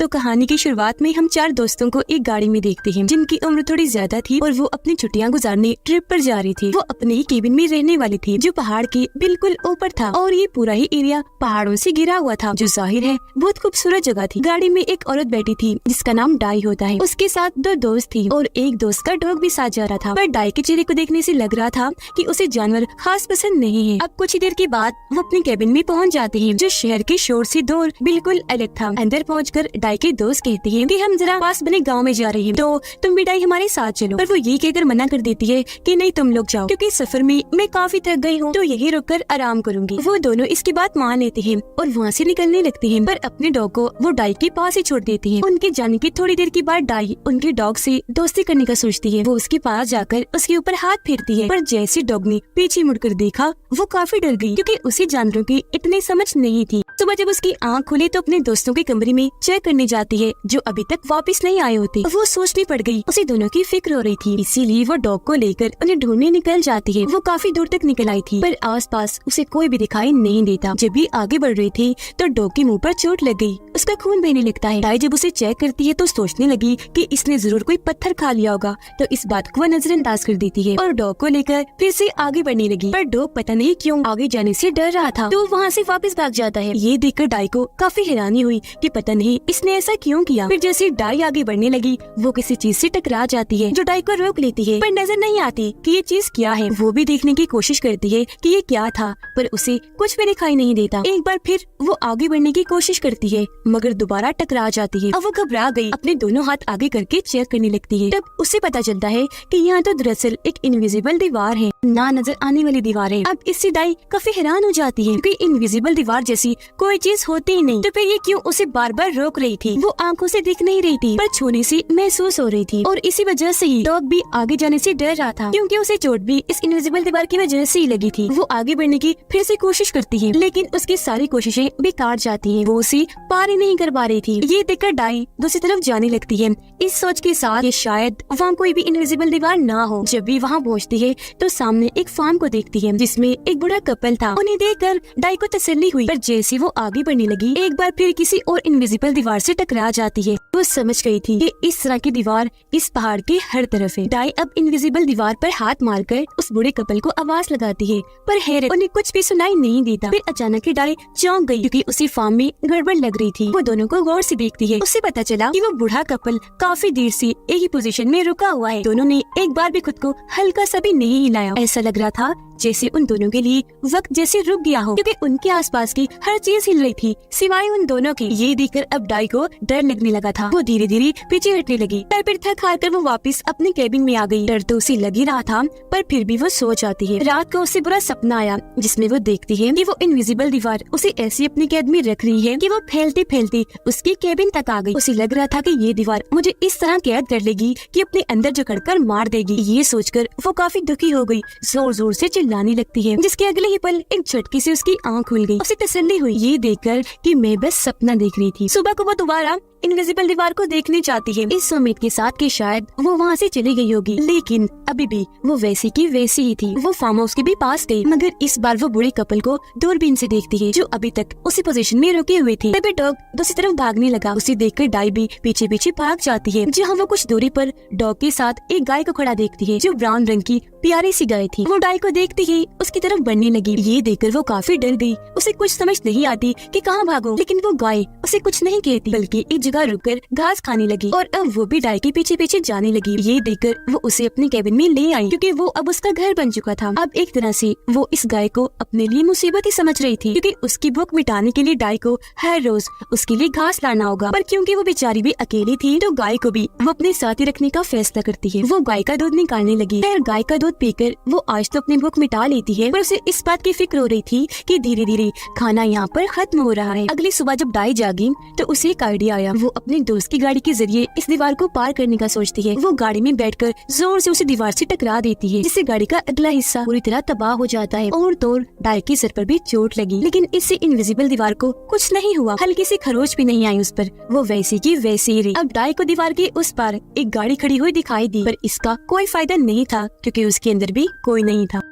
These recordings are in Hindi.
तो कहानी की शुरुआत में हम 4 दोस्तों को एक गाड़ी में देखते हैं जिनकी उम्र थोड़ी ज्यादा थी और वो अपनी छुट्टियां गुजारने ट्रिप पर जा रही थी। वो अपने ही केबिन में रहने वाली थी जो पहाड़ के बिल्कुल ऊपर था और ये पूरा ही एरिया पहाड़ों से घिरा हुआ था, जो जाहिर है बहुत खूबसूरत जगह थी। गाड़ी में एक औरत बैठी थी जिसका नाम डाई होता है। उसके साथ 2 दोस्त थी और एक दोस्त का डॉग भी साथ जा रहा था। पर डाई के चेहरे को देखने से लग रहा था कि उसे जानवर खास पसंद नहीं है। अब कुछ ही देर के बाद वो अपने केबिन में पहुंच जाते हैं जो शहर के शोर से दूर बिल्कुल अलग था। अंदर पहुंचकर डाई के दोस्त कहती है कि हम जरा पास बने गांव में जा रहे हैं, तो तुम भी डाई हमारे साथ चलो। पर वो ये कहकर मना कर देती है कि नहीं, तुम लोग जाओ, क्योंकि सफर में मैं काफी थक गई हूँ, तो यही रुककर आराम करूंगी। वो दोनों इसकी बात मान लेते हैं और वहाँ से निकलने लगते हैं। पर अपने डॉग को वो डाई के पास ही छोड़ देती है। उनके जाने की थोड़ी देर के बाद डाई उनके डॉग से दोस्ती करने का सोचती है। वो उसके पास जाकर उसके ऊपर हाथ फेरती है, पर जैसे डॉग ने पीछे मुड़कर देखा वो काफी डर गई, क्योंकि उसे जानवरों की इतनी समझ नहीं थी। सुबह जब उसकी आँख खुली तो अपने दोस्तों के कमरे में चेक करने जाती है जो अभी तक वापस नहीं आए होते। वो सोच में पड़ गई, उसे दोनों की फिक्र हो रही थी, इसीलिए वो डॉग को लेकर उन्हें ढूंढने निकल जाती है। वो काफी दूर तक निकल आई थी पर आसपास उसे कोई भी दिखाई नहीं देता। जब भी आगे बढ़ रही थी तो डॉग के मुंह पर चोट लग गई, उसका खून बहने लगता है। डाई जब उसे चेक करती है तो सोचने लगी कि इसने जरूर कोई पत्थर खा लिया होगा, तो इस बात को नजरअंदाज कर देती है और डॉग को लेकर फिर से आगे बढ़ने लगी। पर डॉग पता नहीं क्यों आगे जाने से डर रहा था, तो वहाँ से वापस भाग जाता है। ये देखकर डाई को काफी हैरानी हुई कि पता नहीं इसने ऐसा क्यों किया। फिर जैसे डाई आगे बढ़ने लगी वो किसी चीज से टकरा जाती है जो डाई को रोक लेती है, पर नजर नहीं आती कि ये चीज क्या है। वो भी देखने की कोशिश करती है कि ये क्या था, पर उसे कुछ भी दिखाई नहीं देता। एक बार फिर वो आगे बढ़ने की कोशिश करती है मगर दोबारा टकरा जाती है। अब वो घबरा गई, अपने दोनों हाथ आगे करके चेक करने लगती है। तब उसे पता चलता है कि यहाँ तो दरअसल एक इनविजिबल दीवार है, ना नजर आने वाली दीवार है। अब इससे डाई काफी हैरान हो जाती है क्योंकि इनविजिबल दीवार जैसी कोई चीज होती ही नहीं, तो फिर ये क्यों उसे बार बार रोक रही थी। वो आंखों से दिख नहीं रही थी पर छूने से महसूस हो रही थी, और इसी वजह से ही डॉग भी आगे जाने से डर रहा था, क्योंकि उसे चोट भी इस इनविजिबल दीवार की वजह से ही लगी थी। वो आगे बढ़ने की फिर से कोशिश करती है लेकिन उसकी सारी कोशिशें बेकार जाती हैं। वो उसे पार ही नहीं कर पा रही थी। ये देखकर डाई दूसरी तरफ जाने लगती है इस सोच के साथ कि शायद वहाँ कोई भी इनविजिबल दीवार ना हो। जब भी वहाँ पहुँचती है तो सामने एक फार्म को देखती है जिसमें एक बूढ़ा कपल था। उन्हें देखकर डाई को तसल्ली हुई, पर जैसे वो आगे बढ़ने लगी एक बार फिर किसी और इनविजिबल दीवार से टकरा जाती है। वो समझ गई थी कि इस तरह की दीवार इस पहाड़ के हर तरफ है। डाई अब इनविजिबल दीवार पर हाथ मारकर उस बूढ़े कपल को आवाज लगाती है, पर हैरत उन्हें कुछ भी सुनाई नहीं देता। फिर अचानक ही डाई चौंक गई क्योंकि उसी फार्म में गड़बड़ लग रही थी। वो दोनों को गौर से देखती है। उसे पता चला कि वो बूढ़ा कपल काफी देर से एक ही पोजीशन में रुका हुआ है। दोनों ने एक बार भी खुद को हल्का सा भी नहीं हिलाया। ऐसा लग रहा था जैसे उन दोनों के लिए वक्त जैसे रुक गया हो, क्योंकि उनके आसपास की हर चीज हिल रही थी सिवाय उन दोनों की। ये देखकर अब डाई को डर लगने लगा था। वो धीरे धीरे पीछे हटने लगी, पर फिर थक हार कर वो वापस अपने केबिन में आ गई। डर तो उसे लग ही रहा था पर फिर भी वो सो जाती है। रात को उसे बुरा सपना आया जिसमें वो देखती है कि वो इनविजिबल दीवार उसे ऐसी अपनी कैद में रख रही है कि वो फैलते फैलते उसकी केबिन तक आ गई। उसे लग रहा था कि ये दीवार मुझे इस तरह कैद कर लेगी कि अपने अंदर जकड़कर मार देगी। ये सोचकर वो काफी दुखी हो गई, जोर जोर से चिल्लाने लगती है, जिसके अगले ही पल एक झटके से उसकी आंख खुल गई। उसे तसल्ली हुई ये देखकर कि मैं बस सपना देख रही थी। सुबह को वो दोबारा इनविजिबल दीवार को देखने चाहती है इस उम्मीद के साथ कि शायद वो वहाँ से चली गई होगी, लेकिन अभी भी वो वैसी की वैसी ही थी। वो फार्म हाउस के भी पास गई मगर इस बार वो बूढ़े कपल को दूरबीन से देखती है जो अभी तक उसी पोजीशन में रुके हुए थे। तभी डॉग दूसरी तरफ भागने लगा। उसे देखकर डाई भी पीछे पीछे भाग जाती है, जहाँ वो कुछ दूरी पर डॉग के साथ एक गाय को खड़ा देखती है जो ब्राउन रंग की प्यारी सी गाय थी। वो डाई को देखती ही उसकी तरफ बढ़ने लगी। ये देखकर वो काफी डर गई। उसे कुछ समझ नहीं आती कि कहाँ भागो, लेकिन वो गाय उसे कुछ नहीं कहती बल्कि एक जगह रुककर घास खाने लगी, और अब वो भी डाई के पीछे पीछे जाने लगी। ये देखकर वो उसे अपने केबिन में ले आई क्योंकि वो अब उसका घर बन चुका था। अब एक तरह से वो इस गाय को अपने लिए मुसीबत ही समझ रही थी, क्योंकि उसकी भूख मिटाने के लिए डाई को हर रोज उसके लिए घास लाना होगा। पर क्योंकि वो बेचारी भी अकेली थी तो गाय को भी वो अपने साथ ही रखने का फैसला करती है। वो गाय का दूध निकालने लगी और गाय का दूध पीकर वो आज तो अपनी भूख मिटा लेती है, पर उसे इस बात की फिक्र हो रही थी कि धीरे धीरे खाना यहाँ पर खत्म हो रहा है। अगली सुबह जब डाई जागी तो उसे एक आइडिया आया। वो अपने दोस्त की गाड़ी के जरिए इस दीवार को पार करने का सोचती है। वो गाड़ी में बैठकर जोर से उसे दीवार से टकरा देती है, जिससे गाड़ी का अगला हिस्सा पूरी तरह तबाह हो जाता है और तो डाई के सर पर भी चोट लगी। लेकिन इससे इनविजिबल दीवार को कुछ नहीं हुआ, हल्की सी खरोच भी नहीं आई उस पर। वो वैसी की वैसी ही रही। अब डाई को दीवार के उस पार एक गाड़ी खड़ी हुई दिखाई दी, पर इसका कोई फायदा नहीं था क्योंकि उसके अंदर भी कोई नहीं था।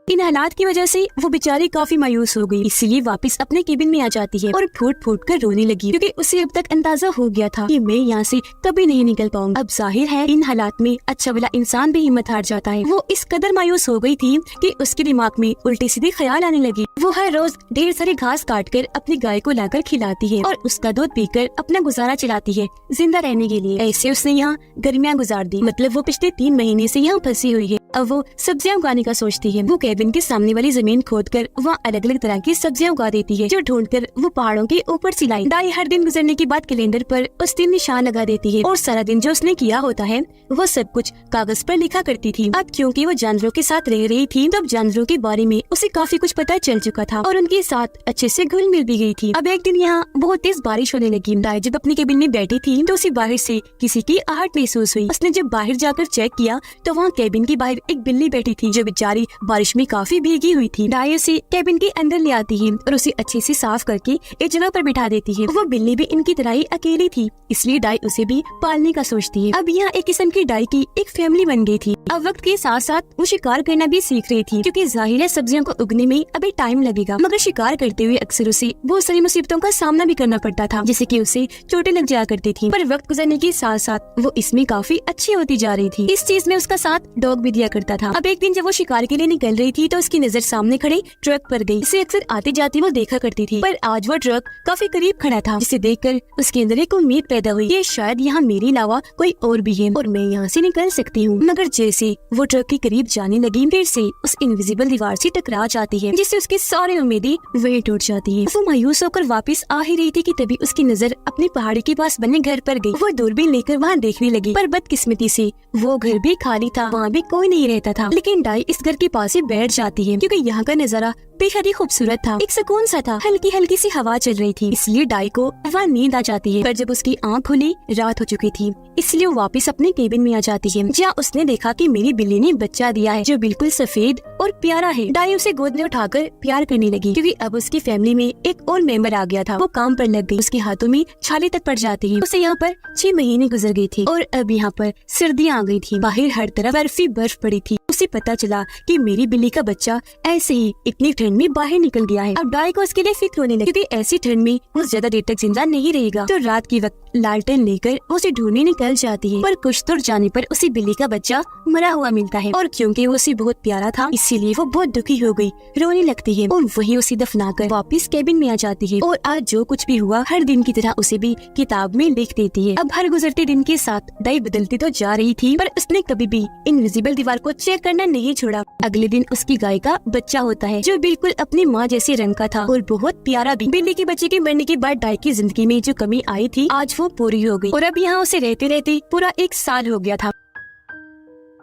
इन हालात की वजह से वो बेचारी काफी मायूस हो गई, इसलिए वापस अपने केबिन में आ जाती है और फूट फूट कर रोने लगी, क्योंकि उसे अब तक अंदाजा हो गया था कि मैं यहाँ से कभी नहीं निकल पाऊंगी। अब जाहिर है इन हालात में अच्छा भला इंसान भी हिम्मत हार जाता है। वो इस कदर मायूस हो गई थी कि उसके दिमाग में उल्टे सीधे ख्याल आने लगे। वो हर रोज ढेर सारी घास काट कर अपनी गाय को लाकर खिलाती है और उसका दूध पीकर अपना गुजारा चलाती है जिंदा रहने के लिए। ऐसे उसने यहाँ गर्मियाँ गुजार दी, मतलब वो पिछले 3 महीने से यहाँ फंसी हुई है। अब वो सब्जियां उगाने का सोचती है। वो केबिन के सामने वाली जमीन खोदकर वहाँ अलग अलग तरह की सब्जियां उगा देती है, जो ढूंढकर वो पहाड़ों के ऊपर से लाई। दाई हर दिन गुजरने के बाद कैलेंडर पर उस दिन निशान लगा देती है और सारा दिन जो उसने किया होता है वो सब कुछ कागज पर लिखा करती थी। अब क्योंकि वो जानवरों के साथ रह रही थी तो अब जानवरों के बारे में उसे काफी कुछ पता चल चुका था और उनके साथ अच्छे से घुल मिल भी गई थी। अब एक दिन यहाँ बहुत तेज बारिश होने लगी। दाई जब अपनी केबिन में बैठी थी तो उसे बाहर से किसी की आहट महसूस हुई। उसने जब बाहर जाकर चेक किया तो वहाँ केबिन के बाहर एक बिल्ली बैठी थी, जो बेचारी बारिश में काफी भीगी हुई थी। दाई उसे केबिन के अंदर ले आती है और उसे अच्छे से साफ करके एक जगह पर बिठा देती है। वो बिल्ली भी इनकी तरह ही अकेली थी, इसलिए दाई उसे भी पालने का सोचती है। अब यहाँ एक किस्म की दाई की एक फैमिली बन गई थी। अब वक्त के साथ साथ वो शिकार करना भी सीख रही थी, क्योंकि जाहिर है सब्जियों को उगने में अभी टाइम लगेगा। मगर शिकार करते हुए अक्सर उसे बहुत सारी मुसीबतों का सामना भी करना पड़ता था, जैसे कि उसे चोटें लग जाया करती थी। पर वक्त गुजरने के साथ साथ वो इसमें काफी अच्छी होती जा रही थी। इस चीज में उसका साथ डॉग भी दिया करता था। अब एक दिन जब वो शिकार के लिए निकल रही थी तो उसकी नजर सामने खड़े ट्रक पर गई। इसे अक्सर आती जाती वो देखा करती थी, पर आज वो ट्रक काफी करीब खड़ा था, जिसे देखकर उसके अंदर एक उम्मीद पैदा हुई कि शायद यहाँ मेरे अलावा कोई और भी है और मैं यहाँ से निकल सकती हूँ। मगर जैसे वो ट्रक के करीब जाने लगी, फिर से उस इनविजिबल दीवार से टकरा जाती है, जिससे उसकी सारी उम्मीदें वहीं टूट जाती है। वो मायूस होकर वापस आ ही रही थी कि तभी उसकी नजर अपनी पहाड़ी के पास बने घर पर गई। वो दूरबीन लेकर वहाँ देखने लगी, पर बदकिस्मती से वो घर भी खाली था, वहाँ भी कोई नहीं रहता था। लेकिन दाई इस घर के पास ही बैठ जाती है, क्योंकि यहाँ का नजारा बेहद ही खूबसूरत था। एक सुकून सा था, हल्की हल्की सी हवा चल रही थी, इसलिए दाई को वहाँ नींद आ जाती है। पर जब उसकी आँख खुली रात हो चुकी थी, इसलिए वो वापस अपने केबिन में आ जाती है, जहाँ उसने देखा कि मेरी बिल्ली ने बच्चा दिया है, जो बिल्कुल सफेद और प्यारा है। दाई उसे गोद में उठाकर प्यार करने लगी, क्योंकि अब उसकी फैमिली में एक और मेंबर आ गया था। वो काम पर लग गई, उसके हाथों में छाले तक पड़ जाती है। उसे यहाँ पर 6 महीने गुजर गए थे और अब यहाँ पर सर्दियाँ आ गई थी। बाहर हर तरफ बर्फी बर्फ पड़ी थी। उसे पता चला कि मेरी बिल्ली का बच्चा ऐसे ही इतनी ठंड में बाहर निकल गया है। अब दाई को उसके लिए फिक्र होने लगी, क्योंकि ऐसी ठंड में वो ज्यादा देर तक जिंदा नहीं रहेगा। तो रात के वक्त लालटेन लेकर उसे ढूंढने निकल जाती है, पर कुछ दूर जाने पर उसे बिल्ली का बच्चा मरा हुआ मिलता है और क्योंकि वो उसे बहुत प्यारा था, इसीलिए वो बहुत दुखी हो गई, रोने लगती है और वही उसे दफनाकर वापस केबिन में आ जाती है। और आज जो कुछ भी हुआ हर दिन की तरह उसे भी किताब में लिख देती है। अब हर गुजरते दिन के साथ दाई बदलती तो जा रही थी, पर उसने कभी भी इनविजिबल दीवार को चेक करना नहीं छोड़ा। अगले दिन उसकी गाय का बच्चा होता है, जो बिल्कुल अपनी माँ जैसे रंग का था और बहुत प्यारा भी। बिल्ली के बच्चे के मरने के बाद दाई की जिंदगी में जो कमी आई थी आज वो पूरी हो गई और अब यहाँ उसे रहते रहते पूरा 1 साल हो गया था।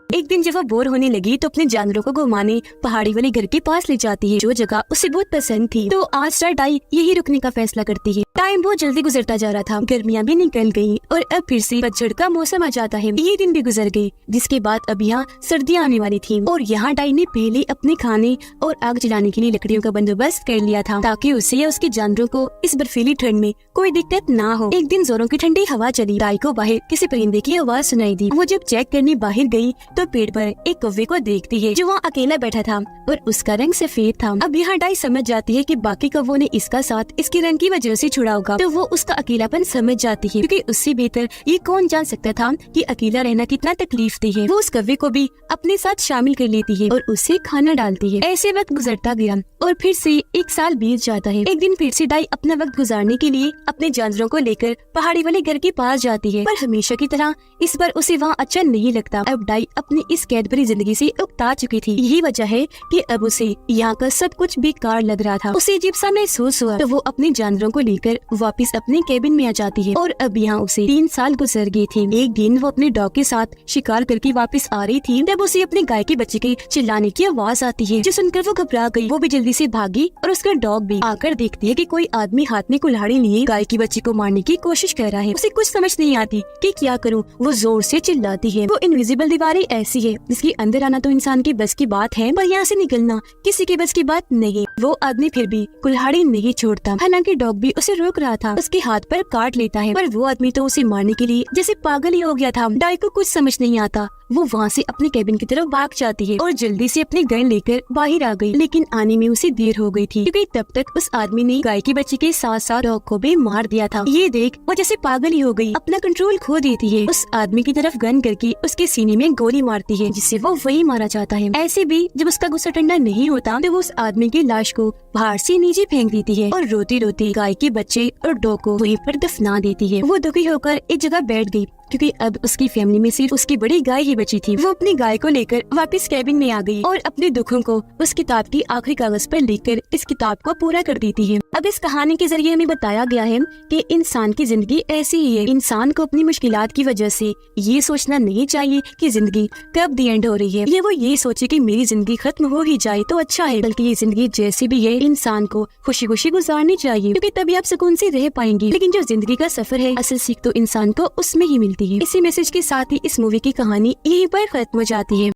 एक दिन जब वो बोर होने लगी तो अपने जानवरों को घुमाने पहाड़ी वाले घर के पास ले जाती है, जो जगह उसे बहुत पसंद थी। तो आज रात दाई यही रुकने का फैसला करती है। टाइम बहुत जल्दी गुजरता जा रहा था, गर्मियाँ भी निकल गयी और अब फिर से पतझड़ का मौसम आ जाता है। ये दिन भी गुजर गए, जिसके बाद अब यहाँ सर्दियाँ आने वाली थी और यहाँ दाई ने पहले अपने खाने और आग जलाने के लिए लकड़ियों का बंदोबस्त कर लिया था, ताकि उसे या उसके जानवरों को इस बर्फीली ठंड में कोई दिक्कत ना हो। एक दिन जोरों की ठंडी हवा चली, दाई को बाहर किसी परिंदे की आवाज सुनाई दी। वो जब चेक करने बाहर गयी तो पेड़ पर एक कौवे को देखती है, जो वहाँ अकेला बैठा था और उसका रंग सफेद था। अब यहाँ दाई समझ जाती है कि बाकी कौवों ने इसका साथ इसके रंग की वजह से छुड़ा होगा, तो वो उसका अकेलापन समझ जाती है, क्योंकि उससे बेहतर ये कौन जान सकता था कि अकेला रहना कितना तकलीफदेह है। वो उस कौवे को भी अपने साथ शामिल कर लेती है और उसे खाना डालती है। ऐसे वक्त गुजरता गया और फिर से 1 साल बीत जाता है। एक दिन फिर से दाई अपना वक्त गुजारने के लिए अपने जानवरों को लेकर पहाड़ी वाले घर के पास जाती है, पर हमेशा की तरह इस बार उसे वहाँ अच्छा नहीं लगता। अब दाई अपनी इस कैद भरी जिंदगी से उकता चुकी थी। यही वजह है कि अब उसे यहाँ का सब कुछ बेकार लग रहा था। उसे अजीब सा महसूस हुआ तो वो अपने जानवरों को लेकर वापस अपने केबिन में आ जाती है और अब यहाँ उसे 3 साल गुजर गए थे। एक दिन वो अपने डॉग के साथ शिकार करके वापस आ रही थी, तब उसे अपने गाय के बच्चे के चिल्लाने की आवाज आती है, जो सुनकर वो घबरा गई। वो भी जल्दी से भागी और उसका डॉग भी आकर देखती है कि कोई आदमी हाथ में कुल्हाड़ी लिए गाय के बच्चे को मारने की कोशिश कर रहा है। उसे कुछ समझ नहीं आती कि क्या करूँ। वो जोर से चिल्लाती है। वो इनविजिबल दीवारें ऐसी है जिसके अंदर आना तो इंसान की बस की बात है, पर यहाँ से निकलना किसी की बस की बात नहीं। वो आदमी फिर भी कुल्हाड़ी नहीं छोड़ता, हालांकि डॉग भी उसे रोक रहा था। उसके हाथ पर काट लेता है, पर वो आदमी तो उसे मारने के लिए जैसे पागल ही हो गया था। दाई को कुछ समझ नहीं आता। वो वहाँ से अपने कैबिन की तरफ भाग जाती है और जल्दी से अपने गन लेकर बाहर आ गई, लेकिन आने में उसे देर हो गई थी क्योंकि तब तक उस आदमी ने गाय के बच्चे के साथ साथ डॉग को भी मार दिया था। ये देख वो जैसे पागल ही हो गई, अपना कंट्रोल खो देती है, उस आदमी की तरफ गन करके उसके सीने में गोली मारती है जिससे वो वही मारा जाता है। ऐसे भी जब उसका गुस्सा ठंडा नहीं होता तो वो उस आदमी की लाश को बाहर से नीचे फेंक देती है और रोती रोती गाय के बच्चे और डॉग को वहीं पर दफना देती है। वो दुखी होकर एक जगह बैठ गई क्योंकि अब उसकी फैमिली में सिर्फ उसकी बड़ी गाय ही बची थी। वो अपनी गाय को लेकर वापस कैबिन में आ गई और अपने दुखों को उस किताब की आखिरी कागज पर लिखकर इस किताब को पूरा कर देती है। अब इस कहानी के जरिए हमें बताया गया है कि इंसान की जिंदगी ऐसी ही है। इंसान को अपनी मुश्किलात की वजह से ये सोचना नहीं चाहिए कि जिंदगी कब दी एंड हो रही है, वो ये सोचे कि मेरी जिंदगी खत्म हो ही जाए तो अच्छा है, बल्कि ये जिंदगी जैसी भी है इंसान को खुशी खुशी गुजारनी चाहिए क्योंकि तभी आप सुकून से रह पाएंगे। लेकिन जो जिंदगी का सफर है असल सीख तो इंसान को उसमें ही मिलती है। इसी मैसेज के साथ ही इस मूवी की कहानी यहीं पर खत्म हो जाती है।